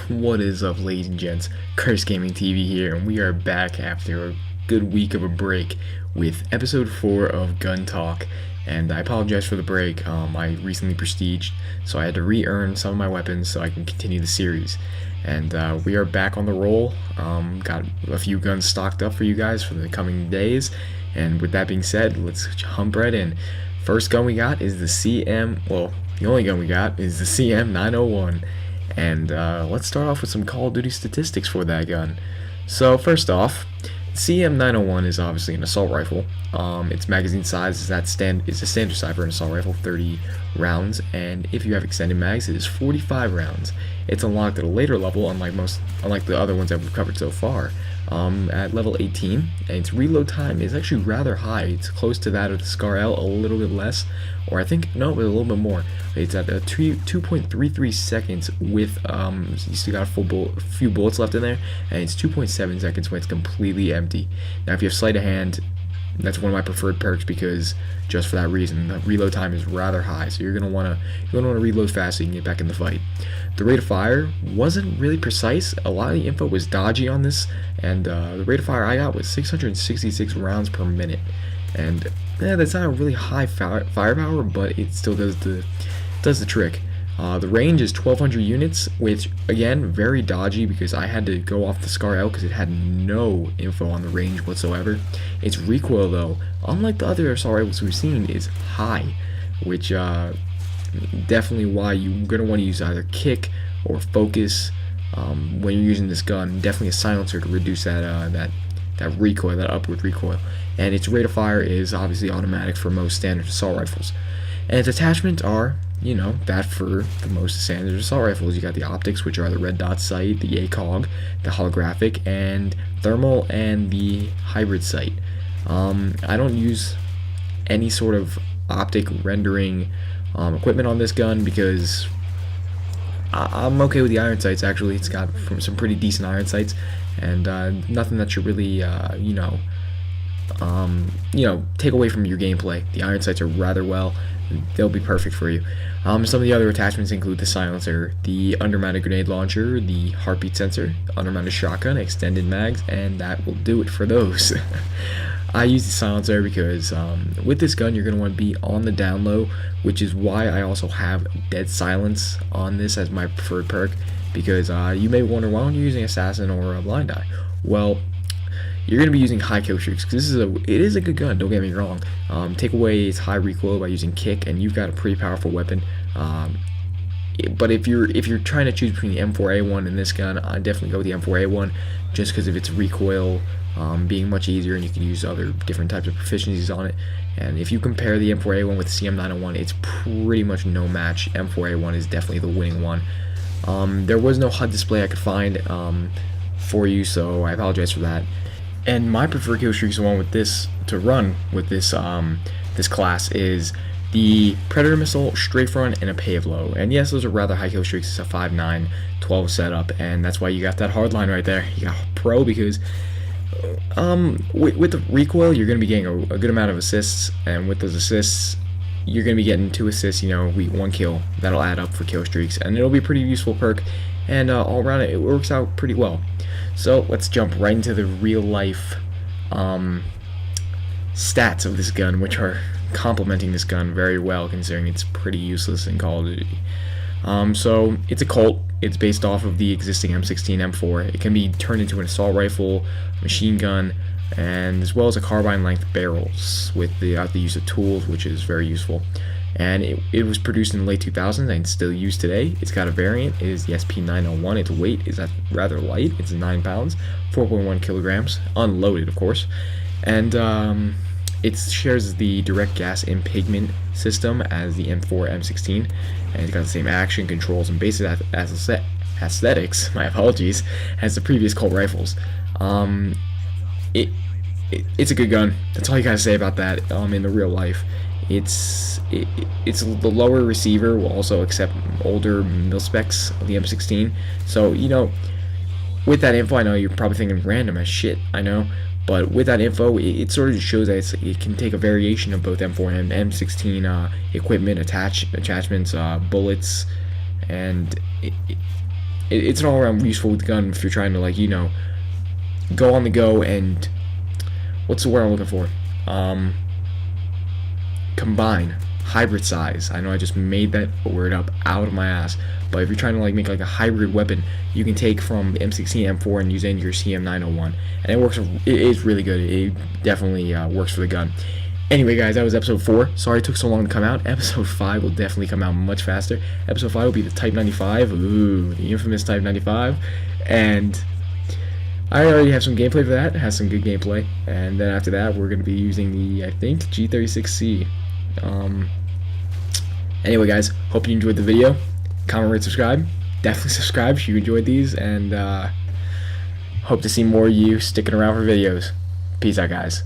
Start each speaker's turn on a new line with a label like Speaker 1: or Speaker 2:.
Speaker 1: What is up, ladies and gents? Curse Gaming TV here, and we are back after a good week of a break with episode 4 of Gun Talk. And I apologize for the break. I recently prestiged, so I had to re-earn some of my weapons so I can continue the series. And we are back on the roll. Got a few guns stocked up for you guys for the coming days. And with that being said, let's jump right in. First gun we got is the the only gun we got is the CM901. And let's start off with some Call of Duty statistics for that gun. So first off, CM901 is obviously an assault rifle. Its magazine size is a standard size for an assault rifle, 30 rounds, and if you have extended mags, it is 45 rounds. It's unlocked at a later level, unlike the other ones that we've covered so far, at level 18, and its reload time is actually rather high. It's close to that of the Scar L, a little bit less, or I think no, a little bit more. It's at 2.33 seconds with you still got a few bullets left in there, and it's 2.7 seconds when it's completely empty. Now, if you have sleight of hand, that's one of my preferred perks because just for that reason, the reload time is rather high. So you're gonna wanna reload fast so you can get back in the fight. The rate of fire wasn't really precise. A lot of the info was dodgy on this, and the rate of fire I got was 666 rounds per minute. And that's not a really high firepower, but it still does the trick. The range is 1200 units, which again, very dodgy because I had to go off the Scar L because it had no info on the range whatsoever. Its recoil, though, unlike the other assault rifles we've seen, is high, which definitely why you're going to want to use either kick or focus when you're using this gun. Definitely a silencer to reduce that recoil, that upward recoil. And its rate of fire is obviously automatic for most standard assault rifles. And its attachments are, that for the most standard assault rifles. You got the optics, which are the red dot sight, the ACOG, the holographic, and thermal, and the hybrid sight. I don't use any sort of optic rendering equipment on this gun because I'm okay with the iron sights. Actually, it's got some pretty decent iron sights, and nothing that should really, take away from your gameplay. The iron sights are rather well. They'll be perfect for you. Some of the other attachments include the silencer, the undermounted grenade launcher, the heartbeat sensor, undermounted shotgun, extended mags, and that will do it for those. I use the silencer because with this gun you're going to want to be on the down low, which is why I also have dead silence on this as my preferred perk, because you may wonder, why aren't you using assassin or a blind eye? Well, you're going to be using high kill streaks because it is a good gun, don't get me wrong. Take away its high recoil by using kick, and you've got a pretty powerful weapon. But if you're trying to choose between the M4A1 and this gun, I definitely go with the M4A1 just because of its recoil being much easier, and you can use other different types of proficiencies on it. And if you compare the M4A1 with the CM901, it's pretty much no match. M4A1 is definitely the winning one. There was no HUD display I could find for you, so I apologize for that. And my preferred kill streak, the one with this to run with this this class, is the Predator Missile, Straight Front, and a Pavlo. And yes, those are rather high kill streaks. It's a 5.9, 12 setup, and that's why you got that hard line right there. You got pro because with the recoil, you're going to be getting a good amount of assists, and with those assists, you're going to be getting 2 assists, 1 kill. That'll add up for kill streaks, and it'll be a pretty useful perk, and all around it works out pretty well. So let's jump right into the real life stats of this gun, which are complementing this gun very well considering it's pretty useless in Call of Duty. So it's a Colt. It's based off of the existing M16 M4. It can be turned into an assault rifle, machine gun, and as well as a carbine length barrels without the use of tools, which is very useful. And it was produced in the late 2000s and still used today. It's got a variant. It is the SP901. Its weight is rather light. It's 9 pounds, 4.1 kilograms, unloaded, of course. And it shares the direct gas impingement system as the M4 M16, and it's got the same action, controls, and basic aesthetics, my apologies, as the previous Colt rifles. It's a good gun. That's all you gotta say about that. In the real life, it's the lower receiver will also accept older mil specs of the M16. So with that info, I know you're probably thinking random as shit. I know. But with that info, it sort of just shows that it can take a variation of both M4 and M16 equipment, attachments, bullets, and it's an all-around useful gun if you're trying to, like, go on the go and, what's the word I'm looking for? Combine, hybrid size. I know I just made that word up out of my ass, but if you're trying to like make like a hybrid weapon, you can take from the M16 M4 and use it in your CM901, and it works. It is really good. It definitely works for the gun. Anyway, guys, that was episode 4. Sorry it took so long to come out. Episode 5 will definitely come out much faster. Episode 5 will be the Type 95. Ooh, the infamous Type 95. And I already have some gameplay for that. It has some good gameplay. And then after that, we're going to be using the, I think, G36C. Anyway, guys, hope you enjoyed the video. Comment, rate, subscribe. Definitely subscribe if you enjoyed these. And hope to see more of you sticking around for videos. Peace out, guys.